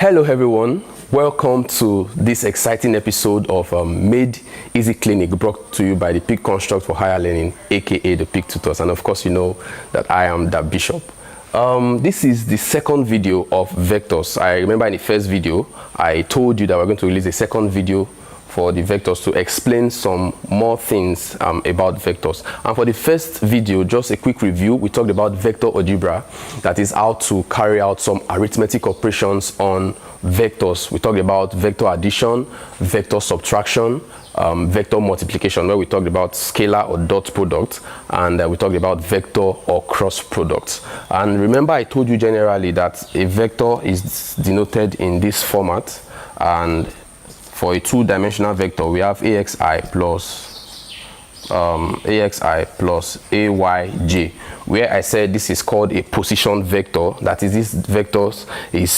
Hello everyone, welcome to this exciting episode of Made Easy Clinic, brought to you by the Peak Construct for Higher Learning, aka the Peak Tutors, and of course you know that I am the Bishop. This is the second video of vectors. I remember in the first video I told you that we're going to release a second video for the vectors to explain some more things about vectors. And for the first video, just a quick review, we talked about vector algebra, that is how to carry out some arithmetic operations on vectors. We talked about vector addition, vector subtraction, vector multiplication, where we talked about scalar or dot product, and we talked about vector or cross product. And remember, I told you generally that a vector is denoted in this format, and for a two-dimensional vector, we have axi plus ayj, where I said this is called a position vector. That is, this vector is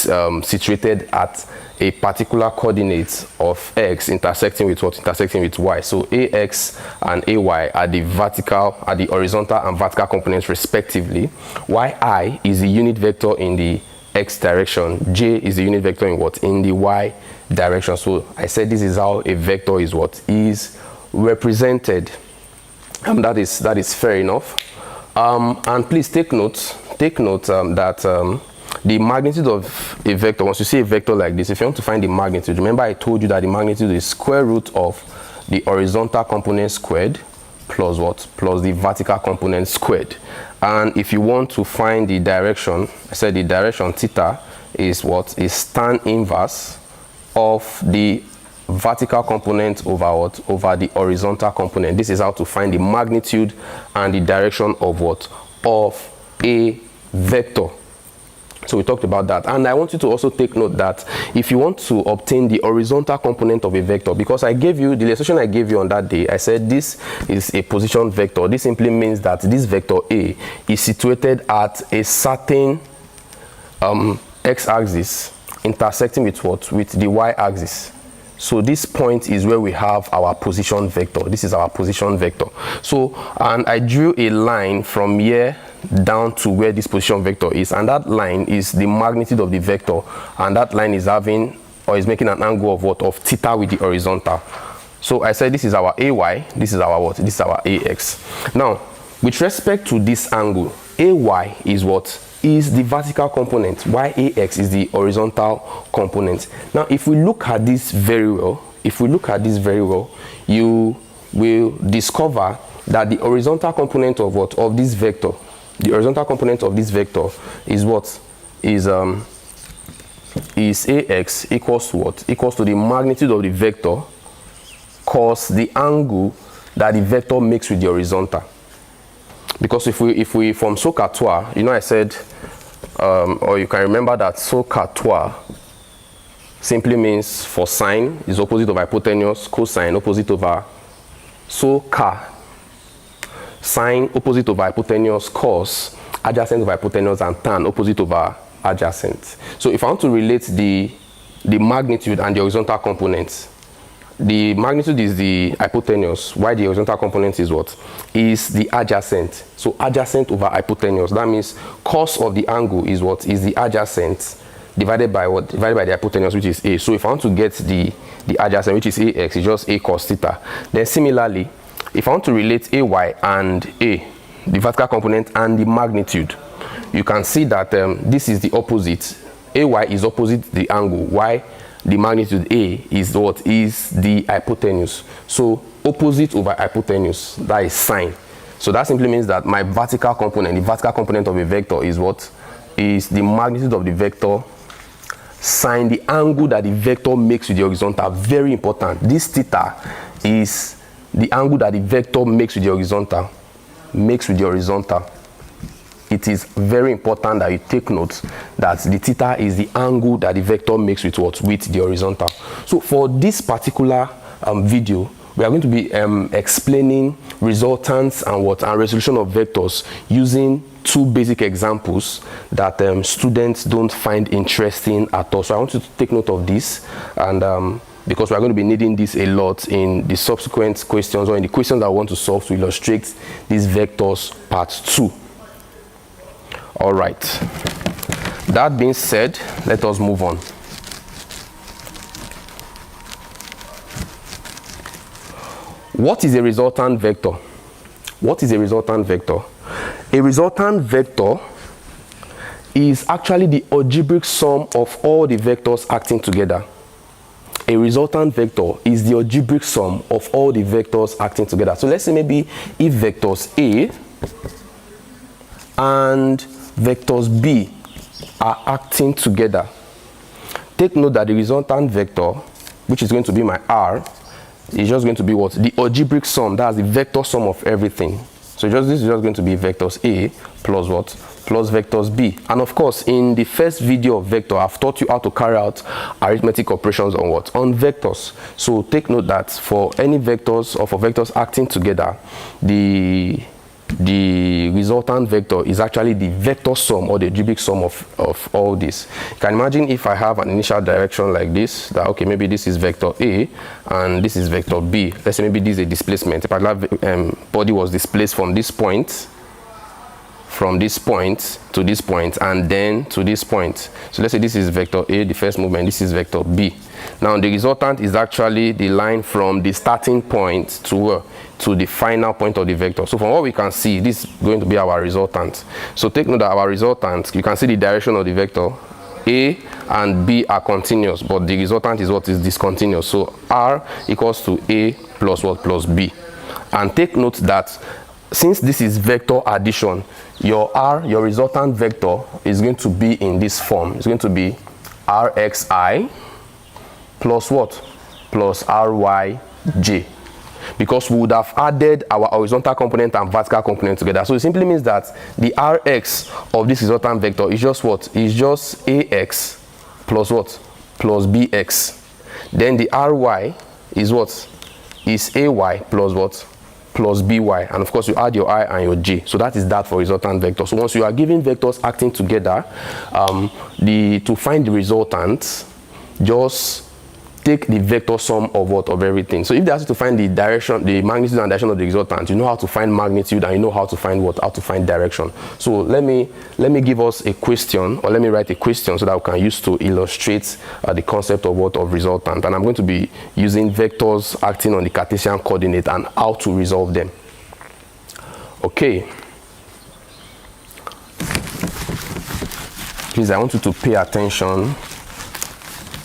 situated at a particular coordinate of x intersecting with what? Intersecting with y. So ax and ay are the horizontal and vertical components respectively. Yi is the unit vector in the x direction. J is the unit vector in what? In the y direction. So I said this is how a vector is what? Is represented. That is fair enough. And please take note that the magnitude of a vector, once you see a vector like this, if you want to find the magnitude, remember I told you that the magnitude is square root of the horizontal component squared plus what? Plus the vertical component squared. And if you want to find the direction, I said the direction theta is what? Is tan inverse of the vertical component over what? Over the horizontal component. This is how to find the magnitude and the direction of what? Of a vector. So we talked about that, and I want you to also take note that if you want to obtain the horizontal component of a vector, because I gave you the illustration I gave you on that day, I said this is a position vector. This simply means that this vector A is situated at a certain x-axis intersecting with what? With the y-axis. So this point is where we have our position vector. This is our position vector. So, and I drew a line from here down to where this position vector is, and that line is the magnitude of the vector, and that line is having, or is making an angle of what? Of theta with the horizontal. So I said this is our AY, this is our what? This is our AX. Now, with respect to this angle, AY is what? Is the vertical component, YAX is the horizontal component. Now, if we look at this very well, you will discover that the horizontal component of what? Of this vector, the horizontal component of this vector is what? Is AX equals to what? Equals to the magnitude of the vector cos the angle that the vector makes with the horizontal. Because if we from SOHCAHTOA, you know I said, or you can remember that SOHCAHTOA simply means for sine is opposite of hypotenuse, cosine opposite over SOHCAH, sine opposite over hypotenuse, cos adjacent over hypotenuse, and tan opposite over adjacent. So if I want to relate the magnitude and the horizontal components, the magnitude is the hypotenuse, while the horizontal component is what? Is the adjacent. So adjacent over hypotenuse. That means cos of the angle is what? Is the adjacent divided by what? Divided by the hypotenuse, which is A. So if I want to get the adjacent, which is AX, it's just A cos theta. Then similarly, if I want to relate AY and A, the vertical component and the magnitude, you can see that this is the opposite. AY is opposite the angle. Y, the magnitude A is what? Is the hypotenuse. So opposite over hypotenuse, that is sine. So that simply means that my vertical component, the vertical component of a vector is what? Is the magnitude of the vector sine the angle that the vector makes with the horizontal. Very important. This theta is the angle that the vector makes with the horizontal. It is very important that you take note that the theta is the angle that the vector makes with what? With the horizontal. So for this particular video, we are going to be explaining resultants and resolution of vectors using two basic examples that students don't find interesting at all. So I want you to take note of this, and because we are going to be needing this a lot in the subsequent questions, or in the questions that I want to solve to illustrate these vectors part 2. All right, that being said, let us move on. What is a resultant vector? What is a resultant vector? A resultant vector is actually the algebraic sum of all the vectors acting together. A resultant vector is the algebraic sum of all the vectors acting together. So let's say maybe if vectors A and vectors B are acting together, take note that the resultant vector, which is going to be my R, is just going to be what? The algebraic sum, that's the vector sum of everything. So this is just going to be vectors A plus what? Plus vectors B. And of course, in the first video of vector, I've taught you how to carry out arithmetic operations on what? On vectors. So take note that for any vectors or for vectors acting together, the resultant vector is actually the vector sum or the algebraic sum of all this. You can imagine if I have an initial direction like this, that okay, maybe this is vector A and this is vector B. Let's say maybe this is a displacement. If a body was displaced from this point to this point and then to this point. So let's say this is vector A, the first movement, this is vector B. Now the resultant is actually the line from the starting point to the final point of the vector. So from what we can see, this is going to be our resultant. So take note that our resultant, you can see the direction of the vector. A and B are continuous, but the resultant is what? Is discontinuous. So R equals to A plus what? Plus B. And take note that since this is vector addition, your resultant vector is going to be in this form. It's going to be Rxi plus what? Plus Ryj. Because we would have added our horizontal component and vertical component together. So it simply means that the Rx of this resultant vector is just what? Is just Ax plus what? Plus Bx. Then the Ry is what? Is Ay plus what? Plus By. And of course you add your I and your J. So that is that for resultant vector. So once you are given vectors acting together, to find the resultant, just take the vector sum of what? Of everything. So if they ask you to find the direction, the magnitude and direction of the resultant, you know how to find magnitude and you know how to find what? How to find direction. So let me give us a question, or let me write a question so that we can use to illustrate the concept of what? Of resultant. And I'm going to be using vectors acting on the Cartesian coordinate and how to resolve them. Okay. Please, I want you to pay attention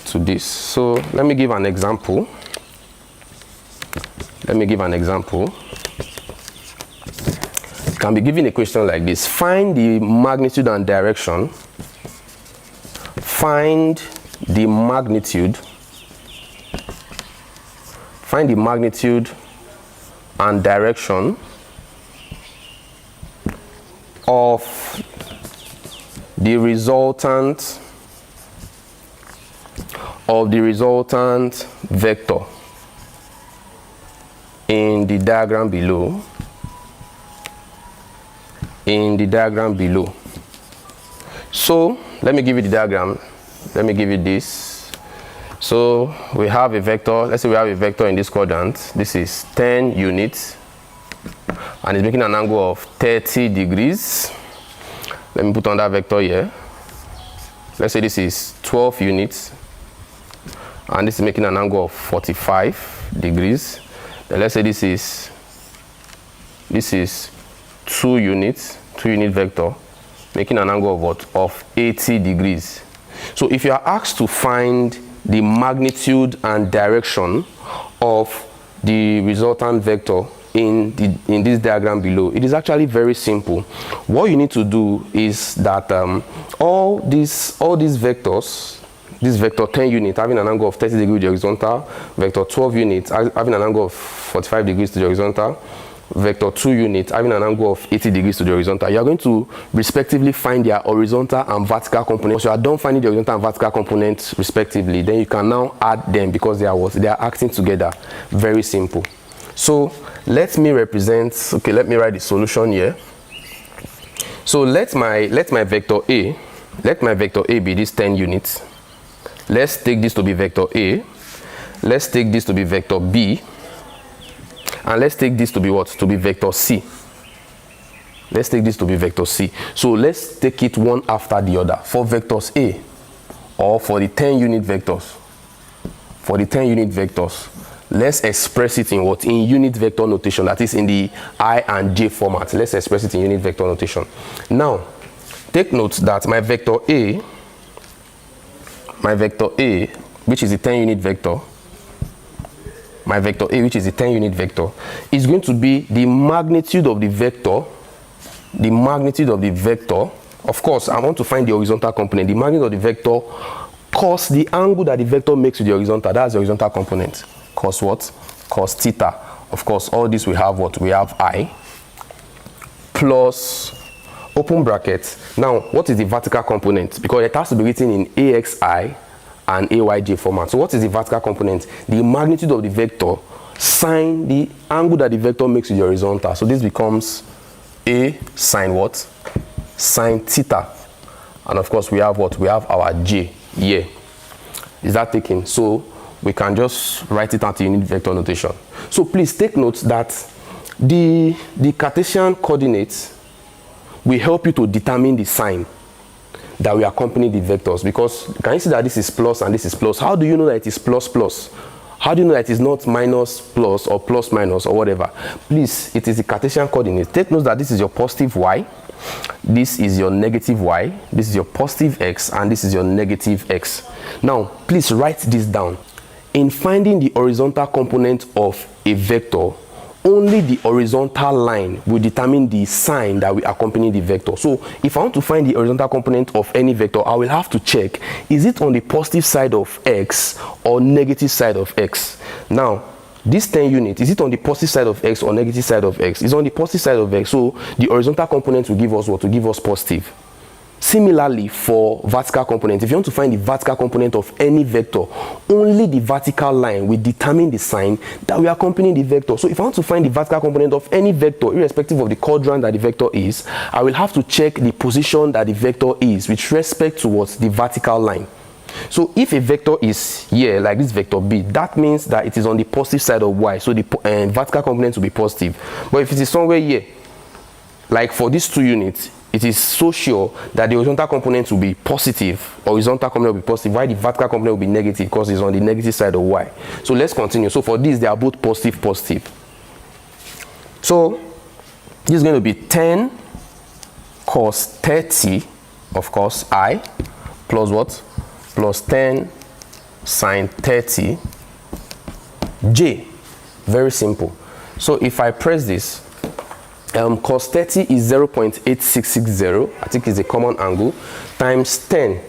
to this. So let me give an example. It can be given a question like this: find the magnitude and direction. Find the magnitude and direction of the resultant vector in the diagram below. So let me give you the diagram. Let me give you this. So we have a vector. Let's say we have a vector in this quadrant. This is 10 units and it's making an angle of 30 degrees. Let me put on that vector here. Let's say this is 12 units and this is making an angle of 45 degrees. Then let's say this is 2 unit vector making an angle of what? Of 80 degrees. So if you are asked to find the magnitude and direction of the resultant vector in this diagram below, it is actually very simple. What you need to do is that all these vectors, this vector 10 unit having an angle of 30 degrees to the horizontal, vector 12 unit having an angle of 45 degrees to the horizontal, vector 2 unit having an angle of 80 degrees to the horizontal, you are going to respectively find their horizontal and vertical components. Once you are done finding the horizontal and vertical components respectively, then you can now add them because they are acting together. Very simple. So let me write the solution here. So let my vector A be this 10 units. Let's take this to be vector A. Let's take this to be vector B. And let's take this to be what? To be vector C. Let's take this to be vector C. So let's take it one after the other. For vectors A, or for the 10 unit vectors. let's express it in what? In unit vector notation, that is in the I and j format. Let's express it in unit vector notation. Now, take note that my vector A, which is the 10 unit vector, my vector A, which is the 10 unit vector, is going to be the magnitude of the vector, of course, I want to find the horizontal component, the magnitude of the vector, cos the angle that the vector makes with the horizontal, that's the horizontal component, cos what? Cos theta. Of course, all this we have what? We have I, plus, open bracket. Now, what is the vertical component? Because it has to be written in AXI and AYJ format. So what is the vertical component? The magnitude of the vector sine the angle that the vector makes with the horizontal. So this becomes A sine what? Sine theta. And of course we have what? We have our J here. Is that taken? So we can just write it out in unit vector notation. So please take note that the Cartesian coordinates will help you to determine the sign that we accompany the vectors, because can you see that this is plus and this is plus? How do you know that it is plus plus? How do you know that it is not minus plus or plus minus or whatever? Please, it is the Cartesian coordinate. Take note that this is your positive y, this is your negative y, this is your positive x, and this is your negative x. Now, please write this down. In finding the horizontal component of a vector, only the horizontal line will determine the sign that will accompany the vector. So if I want to find the horizontal component of any vector, I will have to check, is it on the positive side of x or negative side of x? Now, this 10 unit, is it on the positive side of x or negative side of x? It's on the positive side of x, so the horizontal component will give us what? Will give us positive. Similarly, for vertical component, if you want to find the vertical component of any vector, only the vertical line will determine the sign that will accompany the vector. So if I want to find the vertical component of any vector, irrespective of the quadrant that the vector is, I will have to check the position that the vector is with respect towards the vertical line. So if a vector is here, like this vector b, that means that it is on the positive side of y, so the vertical component will be positive. But if it is somewhere here, like for these 2 units, it is so sure that the horizontal component will be positive, horizontal component will be positive, while the vertical component will be negative because it's on the negative side of y. So let's continue. So for this, they are both positive, positive. So this is going to be 10 cos 30, of course, I, plus what? Plus 10 sine 30 j. Very simple. So if I press this, cos 30 is 0.8660, I think it's a common angle, times 10.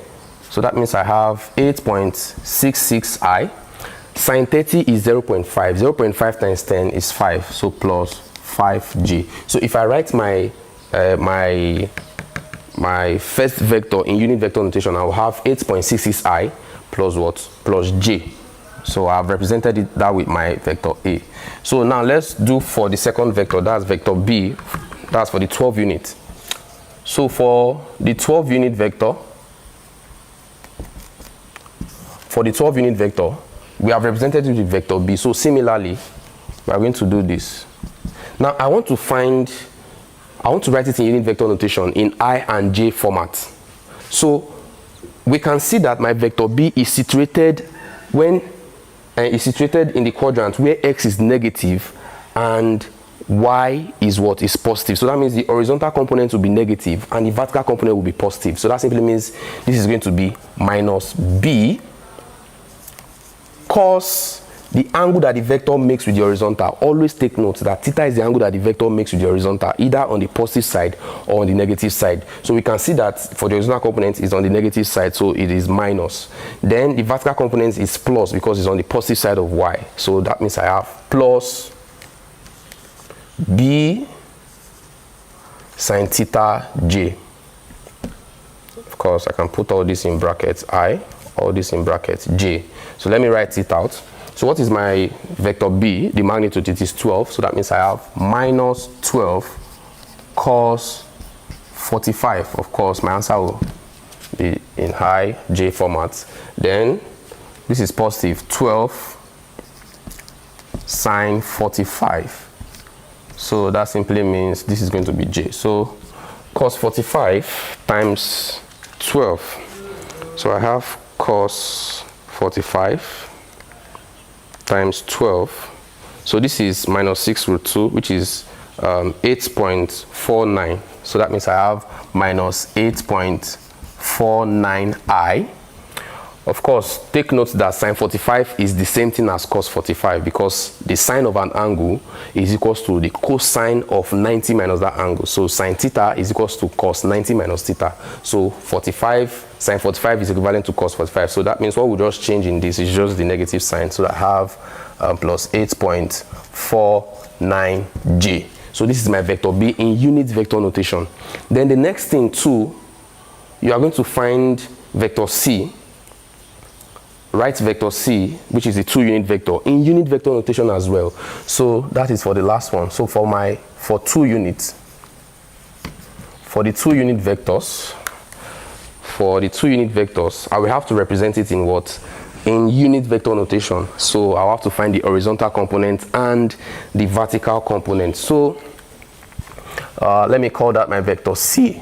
So that means I have 8.66i. Sine 30 is 0.5. 0.5 times 10 is 5, so plus 5j. So if I write my my first vector in unit vector notation, I will have 8.66i plus what? Plus j. So I've represented it that with my vector A. So now let's do for the second vector, that's vector B, that's for the 12 unit. So for the 12 unit vector, we have represented it with vector B. So similarly, we are going to do this. Now I want to write it in unit vector notation in I and J format. So we can see that my vector B is situated is situated in the quadrant where x is negative and y is what? Is positive. So that means the horizontal component will be negative and the vertical component will be positive. So that simply means this is going to be minus b cos the angle that the vector makes with the horizontal. Always take note that theta is the angle that the vector makes with the horizontal, either on the positive side or on the negative side. So we can see that for the horizontal component is on the negative side, so it is minus. Then the vertical component is plus because it's on the positive side of y. So that means I have plus b sine theta j. Of course, I can put all this in brackets I, all this in brackets j. So let me write it out. So what is my vector B? The magnitude, it is 12. So that means I have minus 12 cos 45. Of course, my answer will be in high J format. Then this is positive 12 sine 45. So that simply means this is going to be J. So cos 45 times 12. So I have cos 45 times 12. So this is minus 6 root 2, which is 8.49. So that means I have minus 8.49i. Of course, take note that sine 45 is the same thing as cos 45, because the sine of an angle is equals to the cosine of 90 minus that angle. So sine theta is equals to cos 90 minus theta. So sine 45 is equivalent to cos 45. So that means what we just change in this is just the negative sign. So I have plus 8.49j. So this is my vector B in unit vector notation. Then the next thing too, you are going to find vector C. Write vector C, which is the 2-unit vector, in unit vector notation as well. So that is for the last one. So for the 2 unit vectors, I will have to represent it in what? In unit vector notation. So I'll have to find the horizontal component and the vertical component. So let me call that my vector C.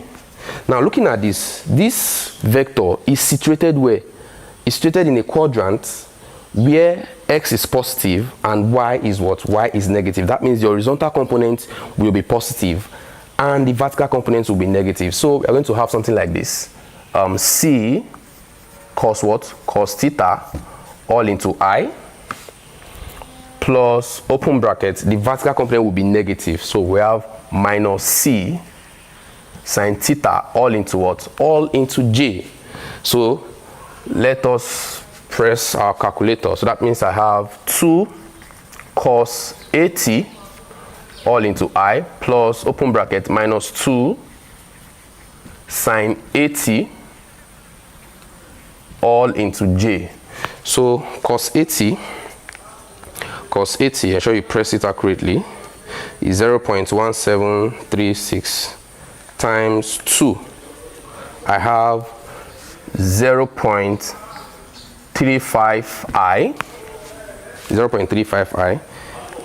Now looking at this vector is situated where? It's situated in a quadrant where x is positive and y is what? Y is negative. That means the horizontal component will be positive and the vertical component will be negative. So we're going to have something like this. C cos what? Cos theta all into I plus open bracket, the vertical component will be negative. So we have minus C sine theta all into what? All into j. So let us press our calculator. So that means I have 2 cos 80 all into I plus open bracket minus 2 sine 80 all into j. So cos 80, I show you press it accurately, is 0.1736 times 2. I have 0.35i,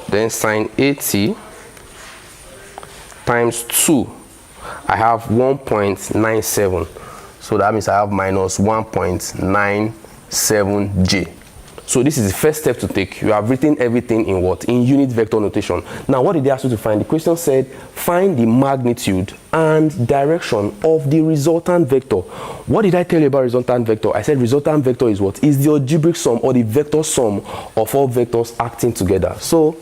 then sine 80 times 2, I have 1.97. So that means I have minus 1.97j. So this is the first step to take. You have written everything in what? In unit vector notation. Now what did they ask you to find? The question said find the magnitude and direction of the resultant vector. What did I tell you about resultant vector? I said resultant vector is what? Is the algebraic sum or the vector sum of all vectors acting together. So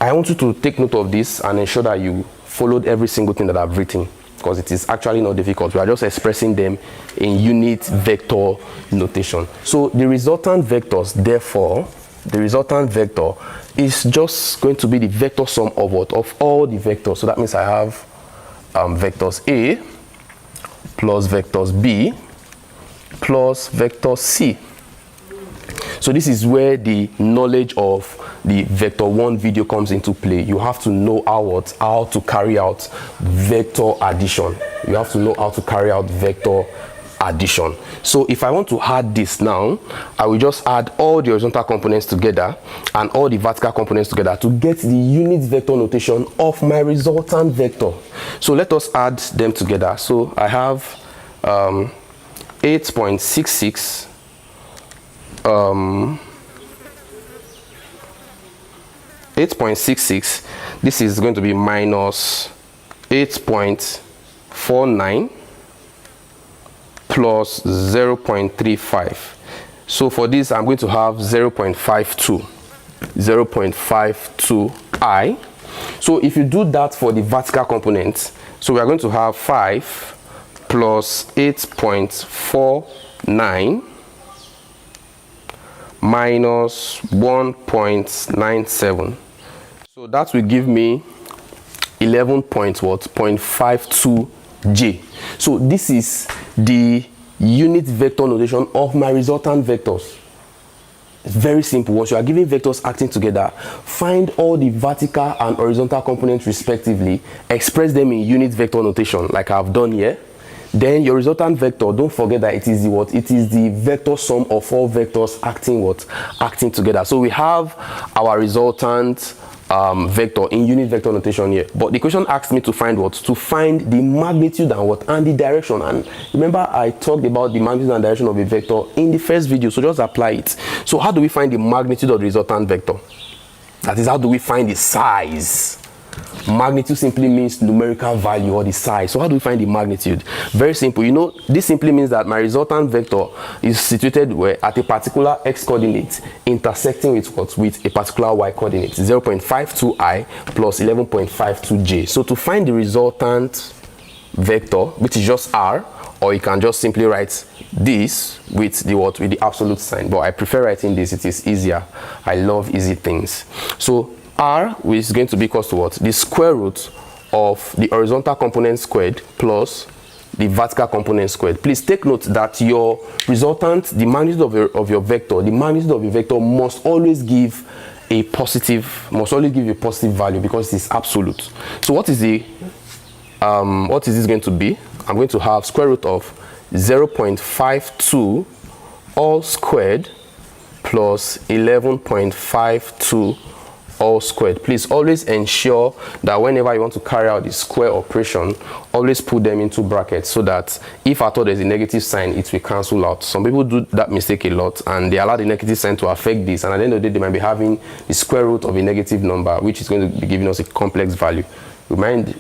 I want you to take note of this and ensure that you followed every single thing that I've written, because it is actually not difficult. We are just expressing them in unit vector notation. So the resultant vectors, therefore, the resultant vector is just going to be the vector sum of what? Of all the vectors. So that means I have vectors A plus vectors B plus vector C. So this is where the knowledge of the vector 1 video comes into play. You have to know how to carry out vector addition. You have to know how to carry out vector addition. So if I want to add this now, I will just add all the horizontal components together and all the vertical components together to get the unit vector notation of my resultant vector. So let us add them together. So I have 8.66 8.66. This is going to be minus 8.49 plus 0.35. So for this I'm going to have 0.52i. So if you do that for the vertical component, so we are going to have 5 plus 8.49 minus 1.97. So that will give me 11.52j. So this is the unit vector notation of my resultant vectors. It's very simple. Once you are given vectors acting together, find all the vertical and horizontal components respectively, express them in unit vector notation like I've done here. Then your resultant vector, don't forget that it is the what? It is the vector sum of all vectors acting what? Acting together. So we have our resultant vector in unit vector notation here, but the question asked me to find what? To find the magnitude and what? And the direction. And remember, I talked about the magnitude and direction of a vector in the first video, so just apply it. So how do we find the magnitude of the resultant vector? That is, how do we find the size? Magnitude simply means numerical value or the size. So how do we find the magnitude? Very simple. You know, this simply means that my resultant vector is situated where at a particular x coordinate intersecting with what? With a particular y coordinate, 0.52i plus 11.52j. So to find the resultant vector, which is just r, or you can just simply write this with the what? With the absolute sign. But I prefer writing this, it is easier. I love easy things. So r is going to be equal to what? The square root of the horizontal component squared plus the vertical component squared. Please take note that your resultant, the magnitude of your vector, the magnitude of your vector must always give a positive value because it is absolute. So what is this going to be? I'm going to have square root of 0.52 all squared plus 11.52 all squared. Please always ensure that whenever you want to carry out the square operation, always put them into brackets so that if at all there's a negative sign, it will cancel out. Some people do that mistake a lot and they allow the negative sign to affect this, and at the end of the day they might be having the square root of a negative number, which is going to be giving us a complex value. Mind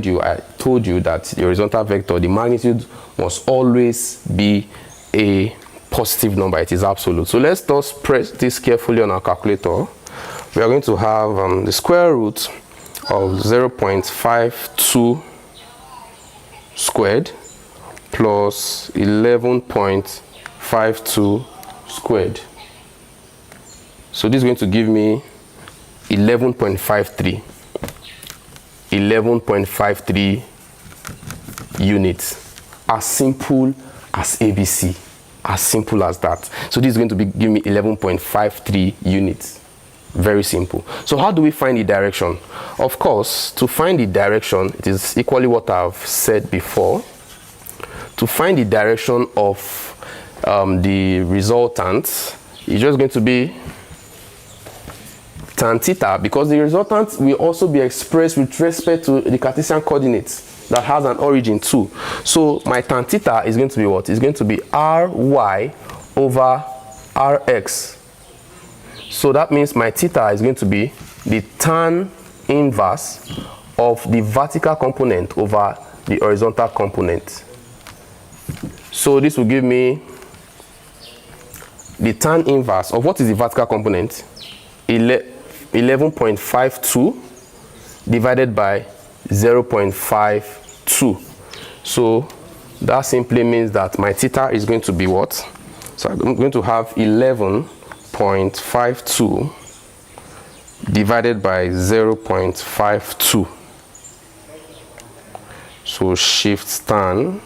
you, I told you that the horizontal vector, the magnitude must always be a positive number. It is absolute. So let's just press this carefully on our calculator. We are going to have the square root of 0.52 squared plus 11.52 squared. So this is going to give me 11.53 units. As simple as ABC, as simple as that. So this is going to give me 11.53 units. Very simple. So how do we find the direction? Of course, to find the direction, it is equally what I've said before. To find the direction of the resultant, it's just going to be tan theta, because the resultant will also be expressed with respect to the Cartesian coordinates that has an origin too. So my tan theta is going to be what? It's going to be ry over rx. So that means my theta is going to be the tan inverse of the vertical component over the horizontal component. So this will give me the tan inverse of what is the vertical component? 11.52 divided by 0.52. So that simply means that my theta is going to be what? So I'm going to have 11.52 divided by 0.52. So shift tan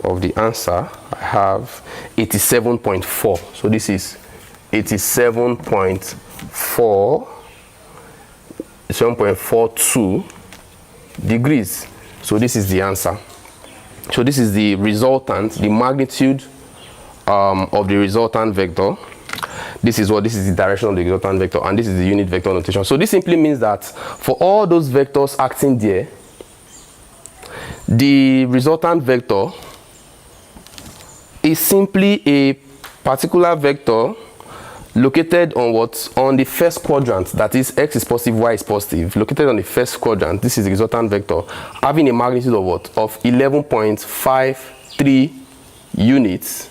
of the answer, I have 87.4. So this is 7.42 degrees. So this is the answer. So this is the resultant, the magnitude of the resultant vector. This is the direction of the resultant vector, and this is the unit vector notation. So this simply means that for all those vectors acting there, the resultant vector is simply a particular vector located on what? On the first quadrant, that is x is positive, y is positive. Located on the first quadrant, this is the resultant vector, having a magnitude of what? Of 11.53 units,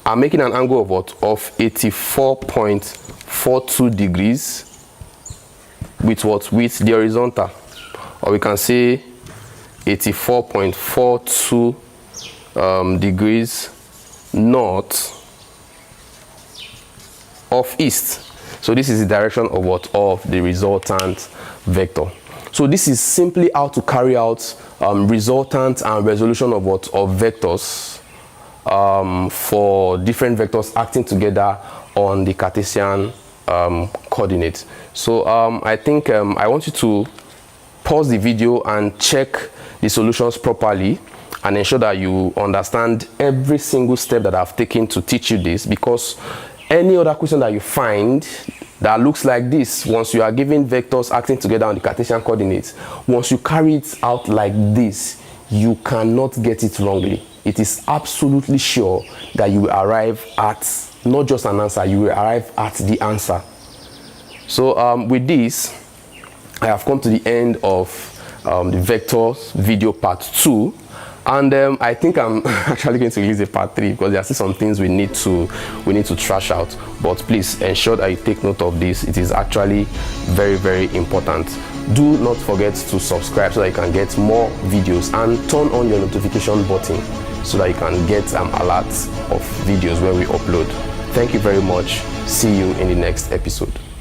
and making an angle of what? Of 84.42 degrees with what? With the horizontal. Or we can say 84.42 degrees north of east. So this is the direction of what? Of the resultant vector. So this is simply how to carry out resultant and resolution of what? Of vectors for different vectors acting together on the Cartesian coordinate. So I think I want you to pause the video and check the solutions properly and ensure that you understand every single step that I've taken to teach you this, because any other question that you find that looks like this. Once you are given vectors acting together on the Cartesian coordinates, once you carry it out like this, you cannot get it wrongly. It is absolutely sure that you will arrive at not just an answer, you will arrive at the answer. So with this, I have come to the end of the vectors video part 2, and I think I'm actually going to release a part 3 because there are still some things we need to trash out. But please ensure that you take note of this. It is actually very, very important. Do not forget to subscribe so that you can get more videos, and turn on your notification button so that you can get alerts of videos when we upload. Thank you very much. See you in the next episode.